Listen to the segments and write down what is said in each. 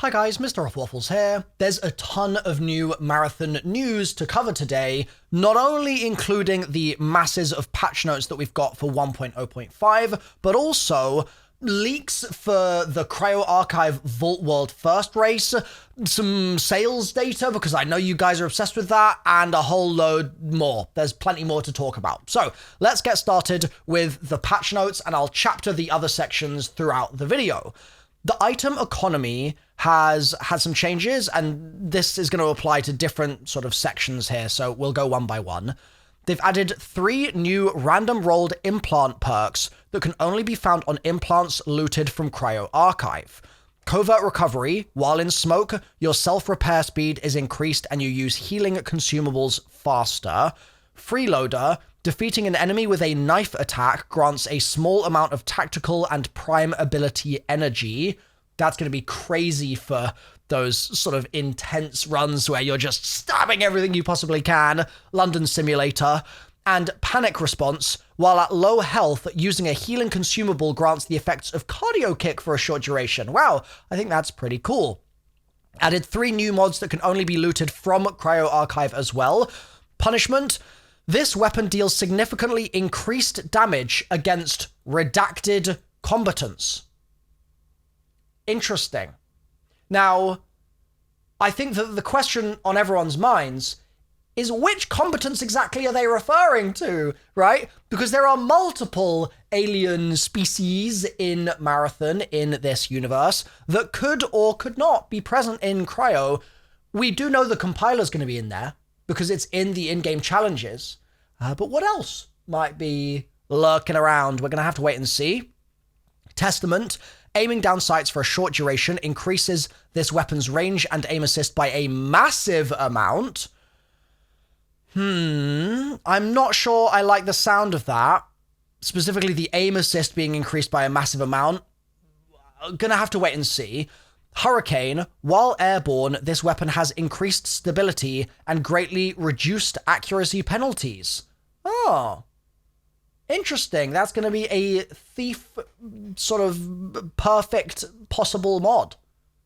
Hi guys, MrRoflWaffles here. There's a ton of new Marathon news to cover today, not only including the masses of patch notes that we've got for 1.0.5, but also leaks for the Cryo Archive Vault World First race, some sales data, because I know you guys are obsessed with that, and a whole load more. There's plenty more to talk about. So let's get started with the patch notes, and I'll chapter the other sections throughout the video. The item economy has had some changes, and this is going to apply to different sort of sections here, so we'll go one by one. They've added 3 new random rolled implant perks that can only be found on implants looted from Cryo Archive. Covert Recovery: while in smoke, your self-repair speed is increased and you use healing consumables faster. Freeloader: defeating an enemy with a knife attack grants a small amount of tactical and prime ability energy. That's going to be crazy for those sort of intense runs where you're just stabbing everything you possibly can. London Simulator. And Panic Response: while at low health, using a healing consumable grants the effects of Cardio Kick for a short duration. Wow, I think that's pretty cool. Added 3 new mods that can only be looted from Cryo Archive as well. Punishment: this weapon deals significantly increased damage against redacted combatants. Interesting. Now, I think that the question on everyone's minds is, which combatants exactly are they referring to, right? Because there are multiple alien species in Marathon in this universe that could or could not be present in Cryo. We do know the compiler's going to be in there because it's in the in-game challenges. But what else might be lurking around? We're going to have to wait and see. Testament: aiming down sights for a short duration increases this weapon's range and aim assist by a massive amount. I'm not sure I like the sound of that. Specifically, the aim assist being increased by a massive amount. Gonna have to wait and see. Hurricane: while airborne, this weapon has increased stability and greatly reduced accuracy penalties. Oh. Interesting. That's going to be a thief sort of perfect possible mod.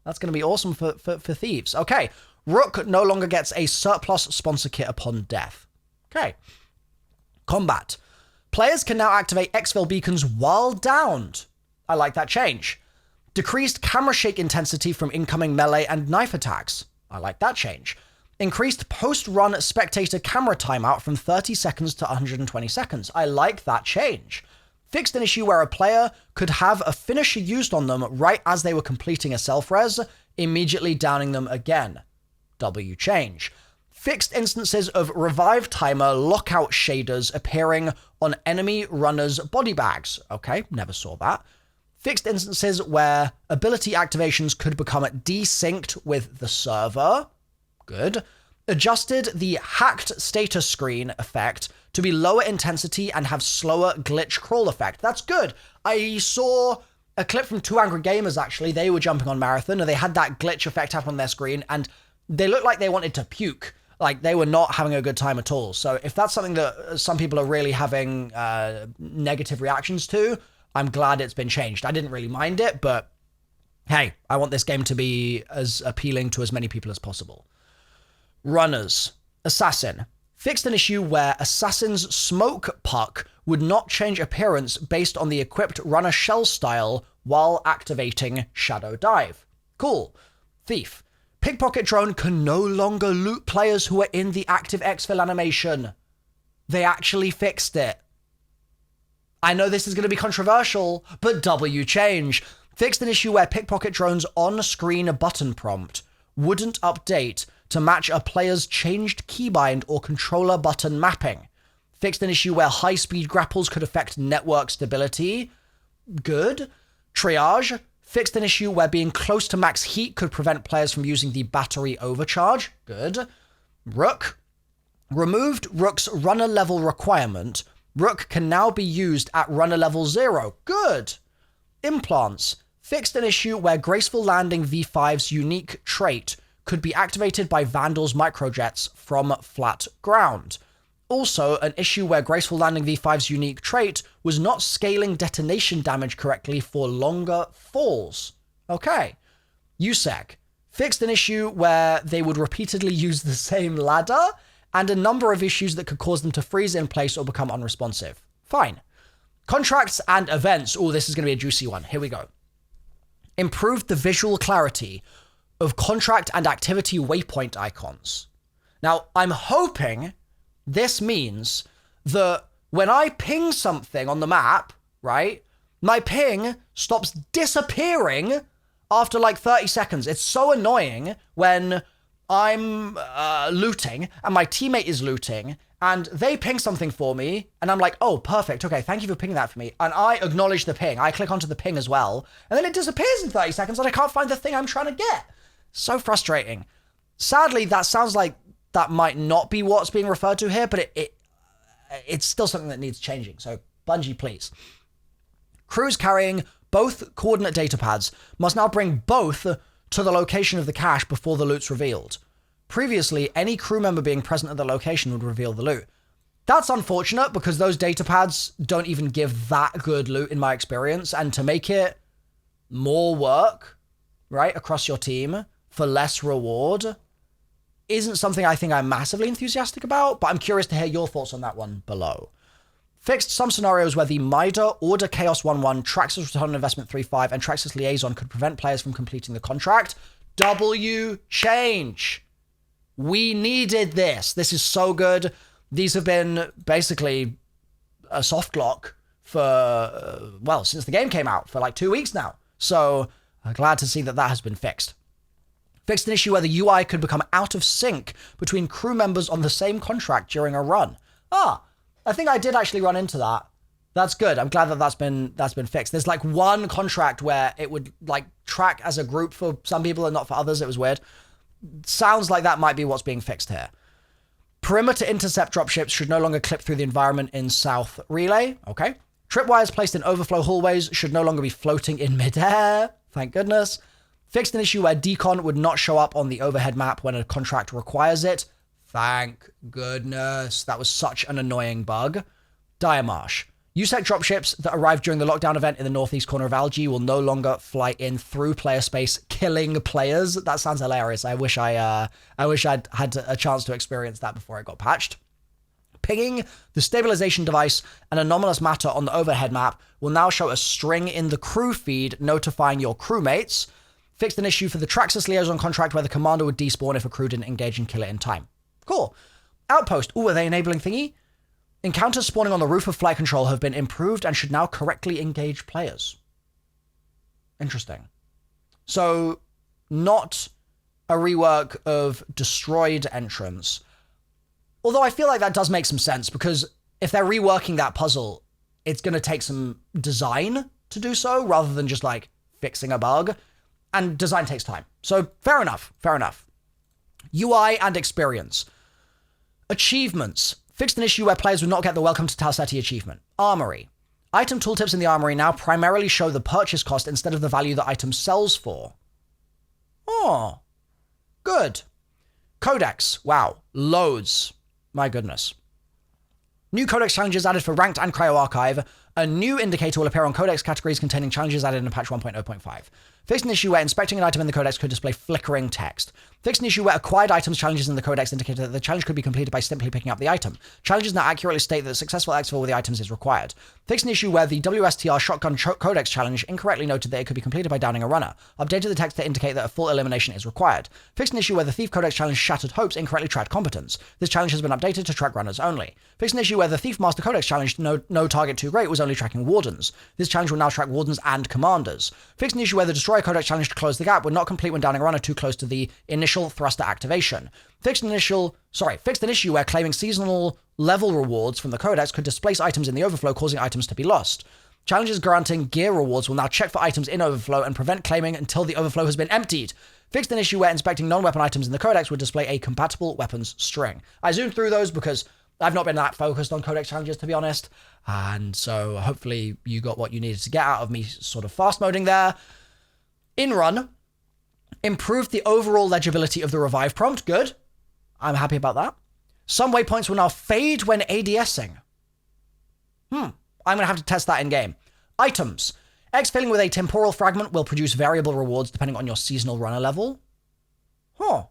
That's going to be awesome for thieves. Okay. Rook no longer gets a surplus sponsor kit upon death. Okay. Combat: players can now activate exfil beacons while downed. I like that change. Decreased camera shake intensity from incoming melee and knife attacks. I like that change. Increased post-run spectator camera timeout from 30 seconds to 120 seconds. I like that change. Fixed an issue where a player could have a finisher used on them right as they were completing a self-res, immediately downing them again. W change. Fixed instances of revive timer lockout shaders appearing on enemy runners' body bags. Okay, never saw that. Fixed instances where ability activations could become desynced with the server. Good. Adjusted the hacked status screen effect to be lower intensity and have slower glitch crawl effect. That's good. I saw a clip from 2 Angry Gamers, actually. They were jumping on Marathon, and they had that glitch effect happen on their screen, and they looked like they wanted to puke. Like, they were not having a good time at all. So if that's something that some people are really having negative reactions to, I'm glad it's been changed. I didn't really mind it, but hey, I want this game to be as appealing to as many people as possible. Runners. Assassin. Fixed an issue where Assassin's smoke puck would not change appearance based on the equipped runner shell style while activating Shadow Dive. Cool. Thief. Pickpocket drone can no longer loot players who are in the active exfil animation. They actually fixed it. I know this is going to be controversial, but W change. Fixed an issue where pickpocket drone's on-screen button prompt wouldn't update to match a player's changed keybind or controller button mapping. Fixed an issue where high-speed grapples could affect network stability. Good. Triage. Fixed an issue where being close to max heat could prevent players from using the battery overcharge. Good. Rook. Removed Rook's runner level requirement. Rook can now be used at runner level 0. Good. Implants. Fixed an issue where Graceful Landing V5's unique trait could be activated by Vandal's microjets from flat ground. Also, an issue where Graceful Landing V5's unique trait was not scaling detonation damage correctly for longer falls. Okay. USEC. Fixed an issue where they would repeatedly use the same ladder, and a number of issues that could cause them to freeze in place or become unresponsive. Fine. Contracts and events. Oh, this is going to be a juicy one. Here we go. Improved the visual clarity of contract and activity waypoint icons. Now, I'm hoping this means that when I ping something on the map, right, my ping stops disappearing after like 30 seconds. It's so annoying when I'm looting and my teammate is looting and they ping something for me and I'm like, oh, perfect. Okay, thank you for pinging that for me. And I acknowledge the ping. I click onto the ping as well. And then it disappears in 30 seconds and I can't find the thing I'm trying to get. So frustrating. Sadly, that sounds like that might not be what's being referred to here, but it's still something that needs changing. So Bungie, please. Crews carrying both coordinate data pads must now bring both to the location of the cache before the loot's revealed. Previously, any crew member being present at the location would reveal the loot. That's unfortunate because those data pads don't even give that good loot in my experience, and to make it more work, right, across your team for less reward isn't something I think I'm massively enthusiastic about, but I'm curious to hear your thoughts on that one below. Fixed some scenarios where the MIDA Order Chaos 1-1, Traxxas Return on Investment 3-5, and Traxxas Liaison could prevent players from completing the contract. Change. We needed this. This is so good. These have been basically a soft lock for, since the game came out, for like 2 weeks now. So I'm glad to see that that has been fixed. Fixed an issue where the UI could become out of sync between crew members on the same contract during a run. I think I did actually run into that. That's good. I'm glad that that's been fixed. There's like one contract where it would like track as a group for some people and not for others. It was weird. Sounds like that might be what's being fixed here. Perimeter intercept dropships should no longer clip through the environment in South Relay. Okay. Tripwires placed in overflow hallways should no longer be floating in midair. Thank goodness. Fixed an issue where decon would not show up on the overhead map when a contract requires it. Thank goodness. That was such an annoying bug. Diamarsh. USEC dropships that arrived during the lockdown event in the northeast corner of Algae will no longer fly in through player space, killing players. That sounds hilarious. I wish I'd had a chance to experience that before it got patched. Pinging the stabilization device and anomalous matter on the overhead map will now show a string in the crew feed notifying your crewmates. Fixed an issue for the Traxxas Liaison contract where the commander would despawn if a crew didn't engage and kill it in time. Cool. Outpost. Ooh, are they enabling thingy? Encounters spawning on the roof of flight control have been improved and should now correctly engage players. Interesting. So, not a rework of destroyed entrance. Although I feel like that does make some sense because if they're reworking that puzzle, it's going to take some design to do so rather than just like fixing a bug. And design takes time. So fair enough. UI and experience. Achievements. Fixed an issue where players would not get the Welcome to Tal Ceti achievement. Armory. Item tooltips in the armory now primarily show the purchase cost instead of the value the item sells for. Oh, good. Codex. Wow. Loads. My goodness. New Codex challenges added for Ranked and Cryo Archive. A new indicator will appear on Codex categories containing challenges added in patch 1.0.5. Fixed an issue where inspecting an item in the Codex could display flickering text. Fixed an issue where acquired items challenges in the Codex indicate that the challenge could be completed by simply picking up the item. Challenges now accurately state that successful exfil with the items is required. Fixed an issue where the WSTR Shotgun Codex challenge incorrectly noted that it could be completed by downing a runner. Updated the text to indicate that a full elimination is required. Fixed an issue where the Thief Codex challenge Shattered Hopes incorrectly tracked competence. This challenge has been updated to track runners only. Fixed an issue where the Thief Master Codex challenge No Target Too Great was only tracking Wardens. This challenge will now track Wardens and Commanders. Fixed an issue where the Destroyer Codex challenge to close the gap would not complete when downing a runner too close to the initial thruster activation. Fixed an issue where claiming seasonal level rewards from the Codex could displace items in the overflow, causing items to be lost. Challenges granting gear rewards will now check for items in overflow and prevent claiming until the overflow has been emptied. Fixed an issue where inspecting non-weapon items in the Codex would display a compatible weapons string. I zoomed through those because I've not been that focused on Codex challenges, to be honest. And so hopefully you got what you needed to get out of me sort of fast moding there. In run, improved the overall legibility of the revive prompt. Good. I'm happy about that. Some waypoints will now fade when ADSing. I'm going to have to test that in game. Items. Exfilling with a temporal fragment will produce variable rewards depending on your seasonal runner level. Huh.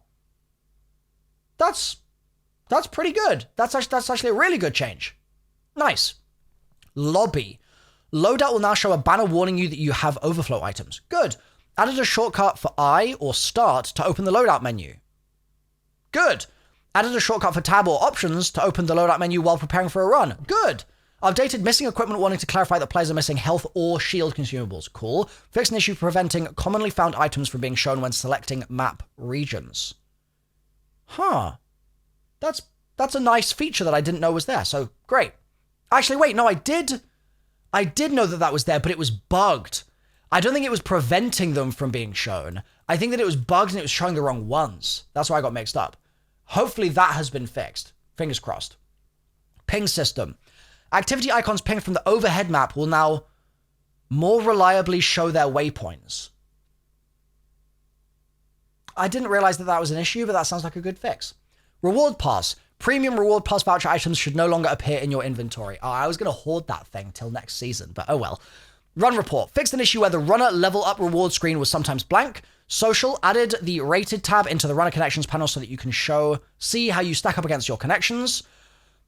That's pretty good. That's actually a really good change. Nice. Lobby. Loadout will now show a banner warning you that you have overflow items. Good. Added a shortcut for I or Start to open the loadout menu. Good. Added a shortcut for Tab or Options to open the loadout menu while preparing for a run. Good. Updated missing equipment warning to clarify that players are missing health or shield consumables. Cool. Fixed an issue preventing commonly found items from being shown when selecting map regions. Huh. That's a nice feature that I didn't know was there, so great. Actually, wait, no, I did know that was there, but it was bugged. I don't think it was preventing them from being shown. I think that it was bugged and it was showing the wrong ones. That's why I got mixed up. Hopefully that has been fixed. Fingers crossed. Ping system. Activity icons pinged from the overhead map will now more reliably show their waypoints. I didn't realize that was an issue, but that sounds like a good fix. Reward Pass. Premium Reward Pass voucher items should no longer appear in your inventory. Oh, I was going to hoard that thing till next season, but oh well. Run Report. Fixed an issue where the runner level up reward screen was sometimes blank. Social. Added the rated tab into the runner connections panel so that you can see how you stack up against your connections.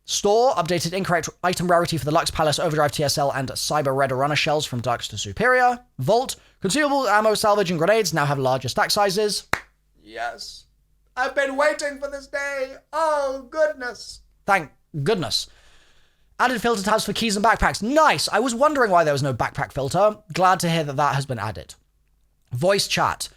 Store. Updated incorrect item rarity for the Lux Palace, Overdrive TSL, and Cyber Red runner shells from Deluxe to Superior. Vault. Consumable ammo, salvage, and grenades now have larger stack sizes. Yes. I've been waiting for this day. Oh, goodness. Thank goodness. Added filter tabs for keys and backpacks. Nice. I was wondering why there was no backpack filter. Glad to hear that has been added. Voice chat.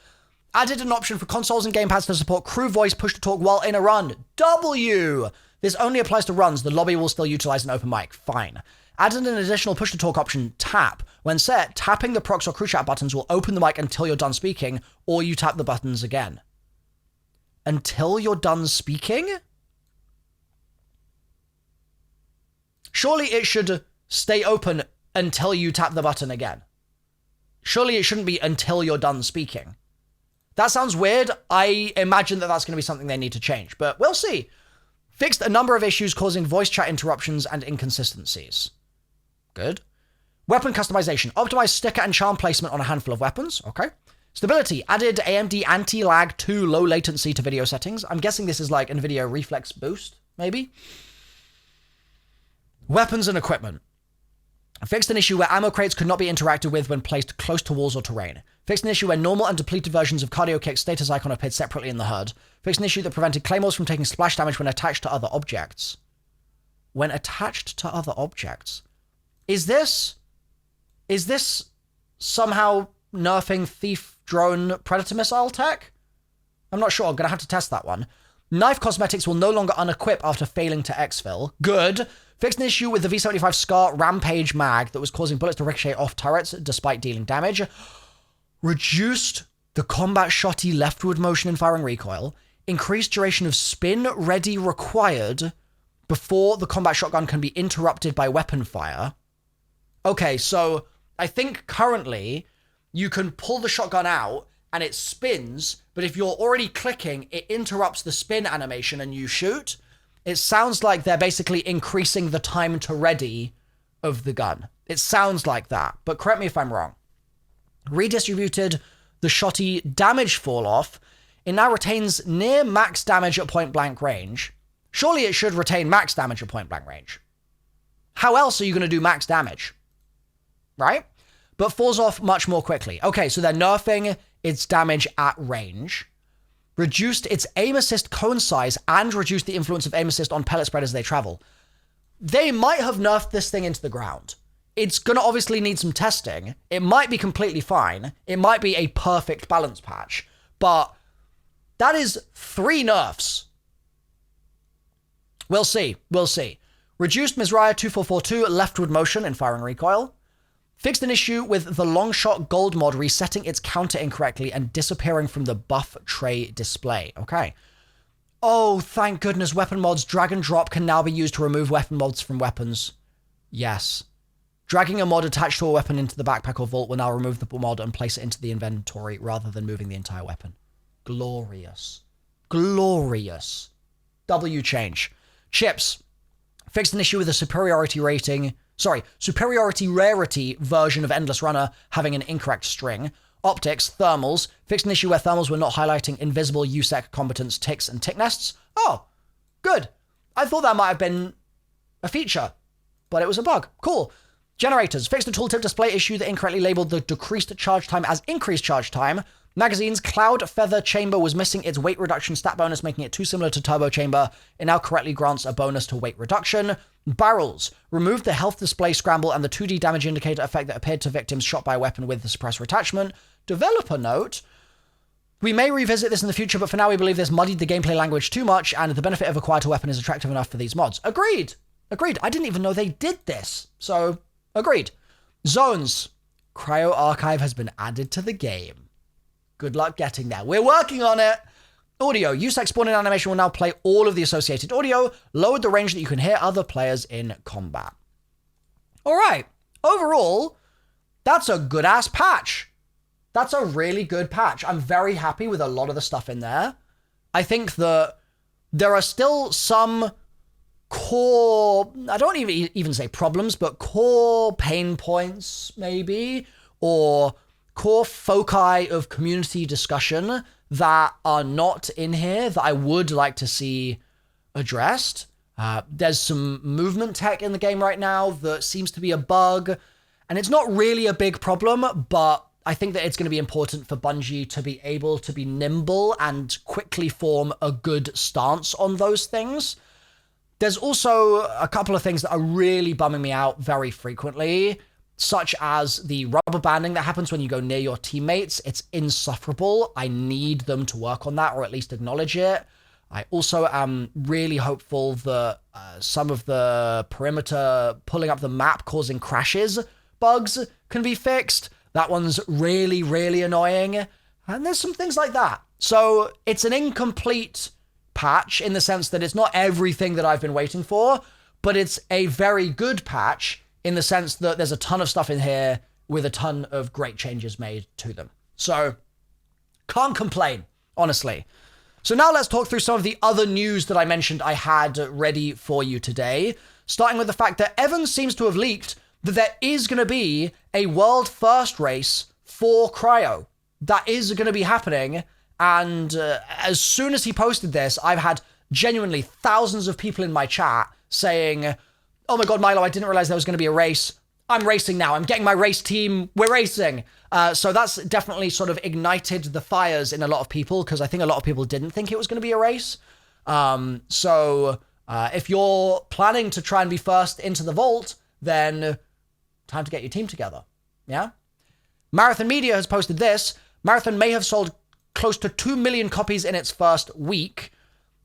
Added an option for consoles and gamepads to support crew voice push-to-talk while in a run. W. This only applies to runs. The lobby will still utilize an open mic. Fine. Added an additional push-to-talk option, tap. When set, tapping the prox or crew chat buttons will open the mic until you're done speaking, or you tap the buttons again. Until you're done speaking? Surely it should stay open until you tap the button again. Surely it shouldn't be until you're done speaking. That sounds weird. I imagine that that's going to be something they need to change, but we'll see. Fixed a number of issues causing voice chat interruptions and inconsistencies. Good. Weapon customization. Optimized sticker and charm placement on a handful of weapons. Okay. Stability. Added AMD anti-lag 2 low latency to video settings. I'm guessing this is like NVIDIA Reflex Boost, maybe? Weapons and equipment. Fixed an issue where ammo crates could not be interacted with when placed close to walls or terrain. Fixed an issue where normal and depleted versions of Cardio Kick's status icon appeared separately in the HUD. Fixed an issue that prevented claymores from taking splash damage when attached to other objects. When attached to other objects? Is this somehow nerfing Thief Drone Predator Missile tech? I'm not sure. I'm going to have to test that one. Knife cosmetics will no longer unequip after failing to exfil. Good. Fixed an issue with the V75 Scar Rampage mag that was causing bullets to ricochet off turrets despite dealing damage. Reduced the combat shotty leftward motion and firing recoil. Increased duration of spin ready required before the combat shotgun can be interrupted by weapon fire. Okay, so I think currently you can pull the shotgun out and it spins, but if you're already clicking, it interrupts the spin animation and you shoot. It sounds like they're basically increasing the time to ready of the gun. It sounds like that, but correct me if I'm wrong. Redistributed the shotty damage fall off. It now retains near max damage at point blank range. Surely it should retain max damage at point blank range. How else are you going to do max damage? Right? But falls off much more quickly. Okay, so they're nerfing its damage at range. Reduced its aim assist cone size and reduced the influence of aim assist on pellet spread as they travel. They might have nerfed this thing into the ground. It's going to obviously need some testing. It might be completely fine. It might be a perfect balance patch. But that is 3 nerfs. We'll see. We'll see. Reduced Mizraya 2442 leftward motion and firing recoil. Fixed an issue with the long shot gold mod resetting its counter incorrectly and disappearing from the buff tray display. Okay. Oh, thank goodness weapon mods drag and drop can now be used to remove weapon mods from weapons. Yes. Dragging a mod attached to a weapon into the backpack or vault will now remove the mod and place it into the inventory rather than moving the entire weapon. Glorious. Glorious. W change. Chips. Fixed an issue with the superiority rarity version of Endless Runner having an incorrect string. optics, thermals, fixed an issue where thermals were not highlighting invisible USEC combatants, ticks, and tick nests. Oh, good. I thought that might have been a feature, but it was a bug. Cool. Generators, fixed a tooltip display issue that incorrectly labeled the decreased charge time as increased charge time. Magazines, Cloud Feather Chamber was missing its weight reduction stat bonus, making it too similar to Turbo Chamber. It now correctly grants a bonus to weight reduction. Barrels, removed the health display scramble and the 2D damage indicator effect that appeared to victims shot by a weapon with the suppressor attachment. Developer note, we may revisit this in the future, but for now we believe this muddied the gameplay language too much, and the benefit of a quieter weapon is attractive enough for these mods. Agreed. I didn't even know they did this. So, agreed. Zones. Cryo Archive has been added to the game. Good luck getting there. We're working on it. Audio. USEC spawning animation will now play all of the associated audio, lowered the range that you can hear other players in combat. All right. Overall, that's a good-ass patch. That's a really good patch. I'm very happy with a lot of the stuff in there. I think that there are still some core, I don't even say problems, but core pain points, maybe, or core foci of community discussion that are not in here that I would like to see addressed. There's some movement tech in the game right now that seems to be a bug, and it's not really a big problem, but I think that it's going to be important for Bungie to be able to be nimble and quickly form a good stance on those things. There's also a couple of things that are really bumming me out very frequently, such as the rubber banding that happens when you go near your teammates. It's insufferable. I need them to work on that, or at least acknowledge it. I also am really hopeful that some of the perimeter pulling up the map causing crashes bugs can be fixed. That one's really, really annoying. And there's some things like that. So it's an incomplete patch in the sense that it's not everything that I've been waiting for, but it's a very good patch in the sense that there's a ton of stuff in here with a ton of great changes made to them. So, can't complain, honestly. So now let's talk through some of the other news that I mentioned I had ready for you today, starting with the fact that Evan seems to have leaked that there is going to be a world first race for Cryo. That is going to be happening, and as soon as he posted this, I've had genuinely thousands of people in my chat saying, oh my god, Milo, I didn't realize there was going to be a race. I'm racing now. I'm getting my race team. We're racing. So that's definitely sort of ignited the fires in a lot of people, because I think a lot of people didn't think it was going to be a race. So if you're planning to try and be first into the vault, then time to get your team together. Yeah? Marathon Media has posted this. Marathon may have sold close to 2 million copies in its first week.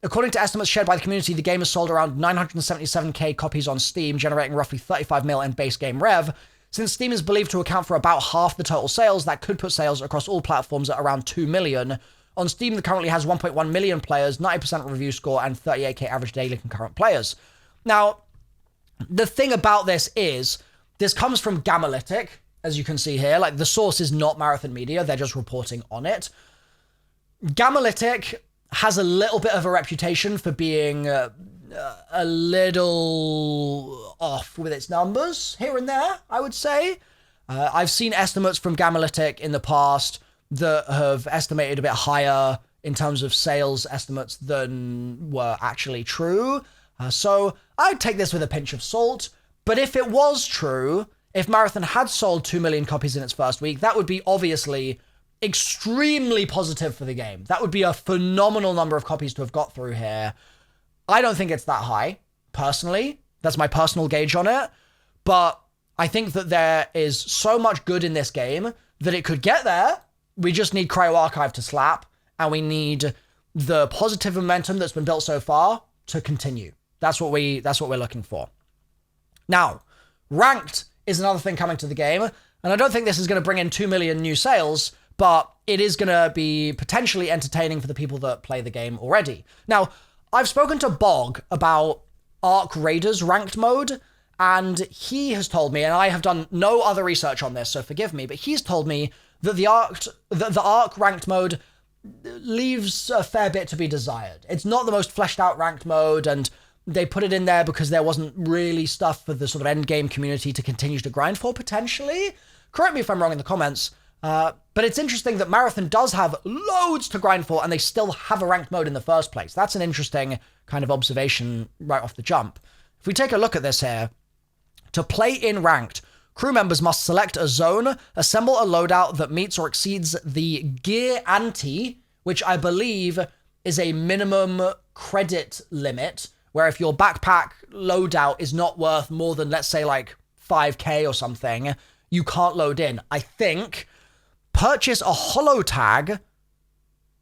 According to estimates shared by the community, the game has sold around 977k copies on Steam, generating roughly 35 mil in base game rev. Since Steam is believed to account for about half the total sales, that could put sales across all platforms at around 2 million. On Steam, that currently has 1.1 million players, 90% review score, and 38k average daily concurrent players. Now, the thing about this is, this comes from Gamalytic, as you can see here. Like, the source is not Marathon Media, they're just reporting on it. Gamalytic has a little bit of a reputation for being a little off with its numbers here and there, I would say. I've seen estimates from Gamalytic in the past that have estimated a bit higher in terms of sales estimates than were actually true. So I'd take this with a pinch of salt. But if it was true, if Marathon had sold 2 million copies in its first week, that would be obviously extremely positive for the game. That would be a phenomenal number of copies to have got through here. I don't think it's that high, personally. That's my personal gauge on it. But I think that there is so much good in this game that it could get there. We just need Cryo Archive to slap, and we need the positive momentum that's been built so far to continue. That's what we're looking for. Now, Ranked is another thing coming to the game, and I don't think this is going to bring in 2 million new sales, but it is going to be potentially entertaining for the people that play the game already. Now, I've spoken to Bog about Ark Raiders ranked mode, and he has told me, and I have done no other research on this, so forgive me, but he's told me that the Ark ranked mode leaves a fair bit to be desired. It's not the most fleshed out ranked mode, and they put it in there because there wasn't really stuff for the sort of end game community to continue to grind for, potentially. Correct me if I'm wrong in the comments. But it's interesting that Marathon does have loads to grind for, and they still have a ranked mode in the first place. That's an interesting kind of observation right off the jump. If we take a look at this here, to play in ranked, crew members must select a zone, assemble a loadout that meets or exceeds the gear ante, which I believe is a minimum credit limit, where if your backpack loadout is not worth more than, let's say, like 5k or something, you can't load in. I think purchase a holo tag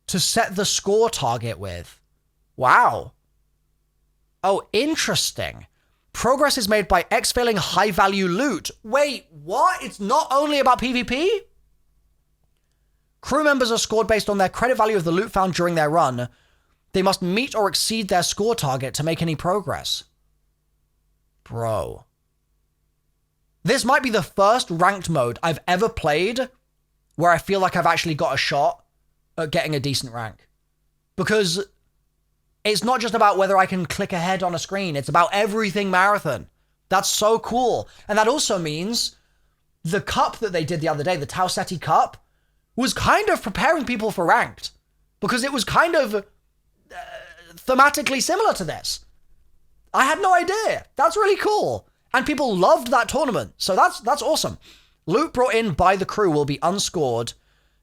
to set the score target with. Wow. Oh, interesting. Progress is made by exfilling high-value loot. Wait, what? It's not only about PvP? Crew members are scored based on their credit value of the loot found during their run. They must meet or exceed their score target to make any progress. Bro. This might be the first ranked mode I've ever played where I feel like I've actually got a shot at getting a decent rank. Because it's not just about whether I can click ahead on a screen. It's about everything Marathon. That's so cool. And that also means the cup that they did the other day, the Tau Ceti Cup, was kind of preparing people for ranked. Because it was kind of thematically similar to this. I had no idea. That's really cool. And people loved that tournament. So that's awesome. Loot brought in by the crew will be unscored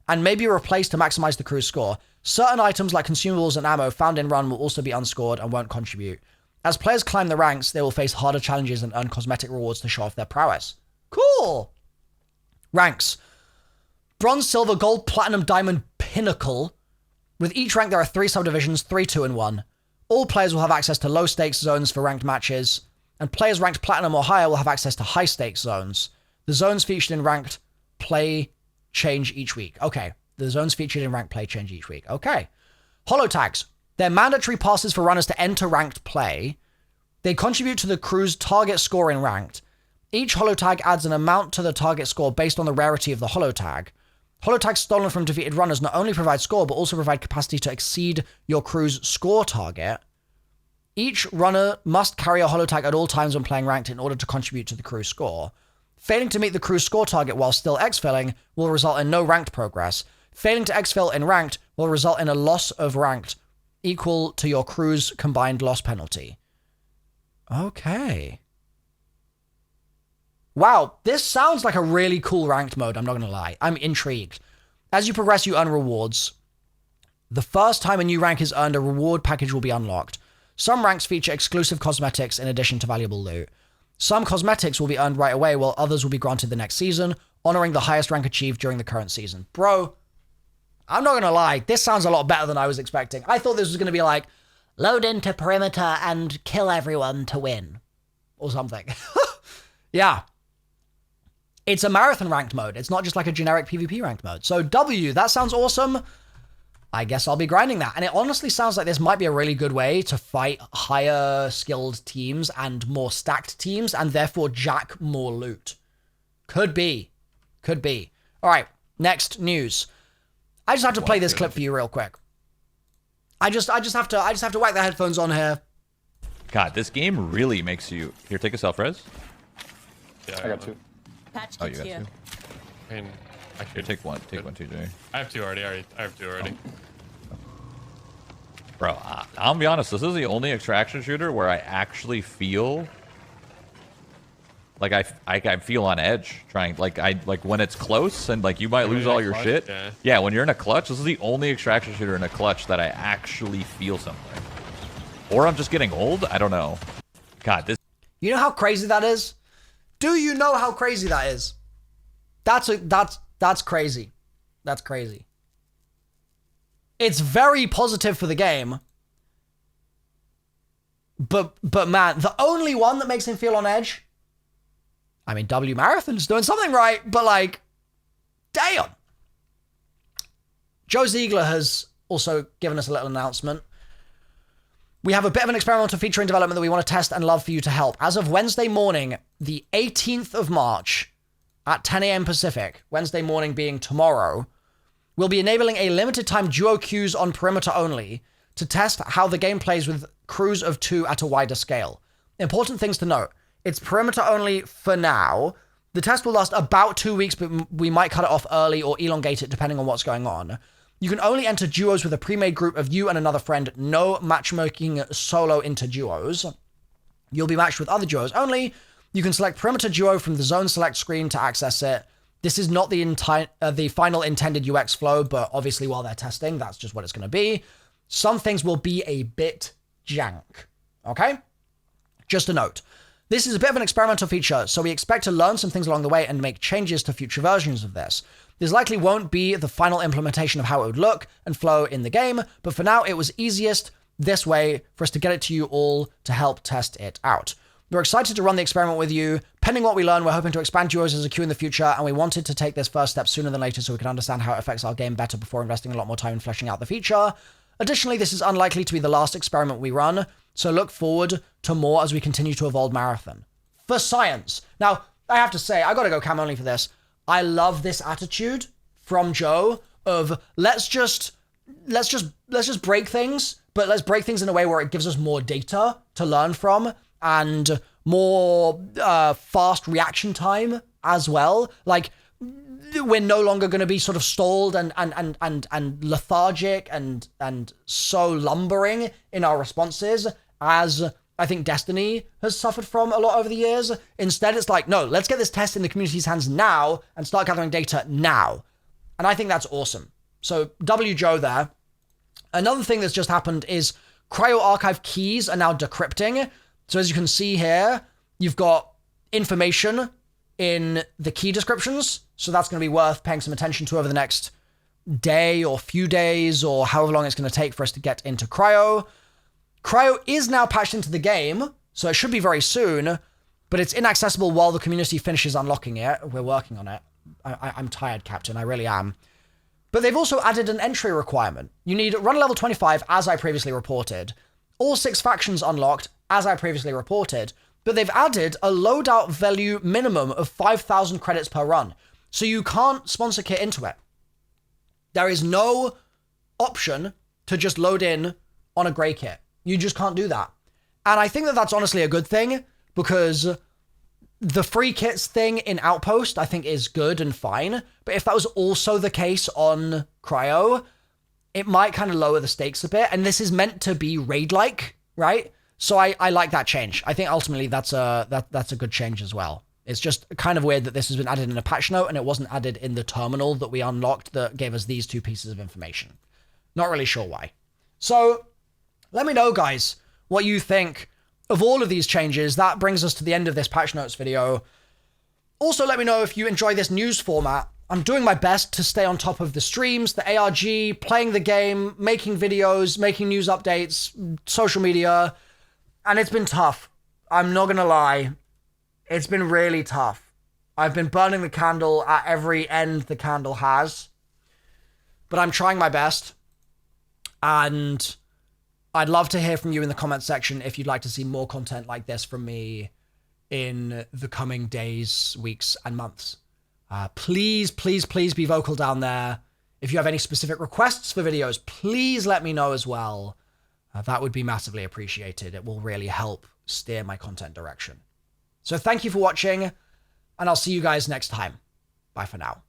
and may be replaced to maximize the crew's score. Certain items like consumables and ammo found in run will also be unscored and won't contribute. As players climb the ranks, they will face harder challenges and earn cosmetic rewards to show off their prowess. Cool! Ranks. Bronze, silver, gold, platinum, diamond, pinnacle. With each rank, there are 3 subdivisions, 3, 2, and 1. All players will have access to low-stakes zones for ranked matches, and players ranked platinum or higher will have access to high-stakes zones. The zones featured in ranked play change each week. Okay. The zones featured in ranked play change each week. Okay. Holotags. They're mandatory passes for runners to enter ranked play. They contribute to the crew's target score in ranked. Each holotag adds an amount to the target score based on the rarity of the holotag. Holotags stolen from defeated runners not only provide score, but also provide capacity to exceed your crew's score target. Each runner must carry a holotag at all times when playing ranked in order to contribute to the crew's score. Failing to meet the crew's score target while still exfilling will result in no ranked progress. Failing to exfil in ranked will result in a loss of ranked equal to your crew's combined loss penalty. Okay. Wow, this sounds like a really cool ranked mode, I'm not going to lie. I'm intrigued. As you progress, you earn rewards. The first time a new rank is earned, a reward package will be unlocked. Some ranks feature exclusive cosmetics in addition to valuable loot. Some cosmetics will be earned right away, while others will be granted the next season, honoring the highest rank achieved during the current season. Bro, I'm not going to lie, this sounds a lot better than I was expecting. I thought this was going to be like, load into perimeter and kill everyone to win. Or something. Yeah. It's a marathon ranked mode. It's not just like a generic PvP ranked mode. So W, that sounds awesome. I guess I'll be grinding that. And it honestly sounds like this might be a really good way to fight higher skilled teams and more stacked teams and therefore jack more loot. Could be. Could be. All right, next news. I just have to play this clip for you real quick. I just have to whack the headphones on here. God, this game really makes you... Here, take a self-res. Yeah, I got 2. Oh, you got 2? I mean, I Here, take one, TJ. I have 2 already. I have 2 already. Bro, I'll be honest. This is the only extraction shooter where I actually feel like I feel on edge trying. Like when it's close and like you might lose all your clutch, shit. Yeah. Yeah, when you're in a clutch, this is the only extraction shooter in a clutch that I actually feel something. Or I'm just getting old. I don't know. God, this. You know how crazy that is? Do you know how crazy that is? That's crazy. That's crazy. It's very positive for the game. But man, the only one that makes him feel on edge, I mean, W Marathon's doing something right, but like, damn. Joe Ziegler has also given us a little announcement. We have a bit of an experimental feature in development that we want to test and love for you to help. As of Wednesday morning, the 18th of March, at 10 a.m. Pacific, Wednesday morning being tomorrow, we'll be enabling a limited time duo queues on perimeter only to test how the game plays with crews of 2 at a wider scale. Important things to note. It's perimeter only for now, The test will last about 2 weeks, but we might cut it off early or elongate it depending on what's going on. You can only enter duos with a pre-made group of you and another friend. No matchmaking solo into duos. You'll be matched with other duos only. You can select perimeter duo from the zone select screen to access it. This is not the final intended UX flow, but obviously while they're testing, that's just what it's going to be. Some things will be a bit jank. Okay? Just a note. This is a bit of an experimental feature, so we expect to learn some things along the way and make changes to future versions of this. This likely won't be the final implementation of how it would look and flow in the game, but for now it was easiest this way for us to get it to you all to help test it out. We're excited to run the experiment with you. Pending what we learn, we're hoping to expand duos as a queue in the future, and we wanted to take this first step sooner than later so we can understand how it affects our game better before investing a lot more time in fleshing out the feature. Additionally, this is unlikely to be the last experiment we run, so look forward to more as we continue to evolve Marathon. For science. Now, I have to say, I gotta go cam only for this. I love this attitude from Joe of let's just break things, but let's break things in a way where it gives us more data to learn from and more fast reaction time as well. Like, we're no longer going to be sort of stalled and lethargic and so lumbering in our responses as I think Destiny has suffered from a lot over the years. Instead, it's like, no, let's get this test in the community's hands now and start gathering data now. And I think that's awesome. So W Joe there. Another thing that's just happened is Cryo Archive keys are now decrypting. So as you can see here, you've got information in the key descriptions. So that's going to be worth paying some attention to over the next day or few days or however long it's going to take for us to get into Cryo. Cryo is now patched into the game, so it should be very soon, but it's inaccessible while the community finishes unlocking it. We're working on it. I'm tired, Captain. I really am. But they've also added an entry requirement. You need run level 25, as I previously reported. All 6 factions unlocked, as I previously reported. But they've added a loadout value minimum of 5,000 credits per run. So you can't sponsor kit into it. There is no option to just load in on a grey kit. You just can't do that. And I think that that's honestly a good thing, because the free kits thing in Outpost I think is good and fine. But if that was also the case on Cryo, it might kind of lower the stakes a bit. And this is meant to be raid-like, right? So I like that change. I think ultimately that's a good change as well. It's just kind of weird that this has been added in a patch note and it wasn't added in the terminal that we unlocked that gave us these 2 pieces of information. Not really sure why. So let me know, guys, what you think of all of these changes. That brings us to the end of this patch notes video. Also, let me know if you enjoy this news format. I'm doing my best to stay on top of the streams, the ARG, playing the game, making videos, making news updates, social media, and it's been tough. I'm not gonna lie. It's been really tough. I've been burning the candle at every end the candle has, but I'm trying my best, and I'd love to hear from you in the comment section if you'd like to see more content like this from me in the coming days, weeks, and months. Please be vocal down there. If you have any specific requests for videos, please let me know as well. That would be massively appreciated. It will really help steer my content direction. So thank you for watching, and I'll see you guys next time. Bye for now.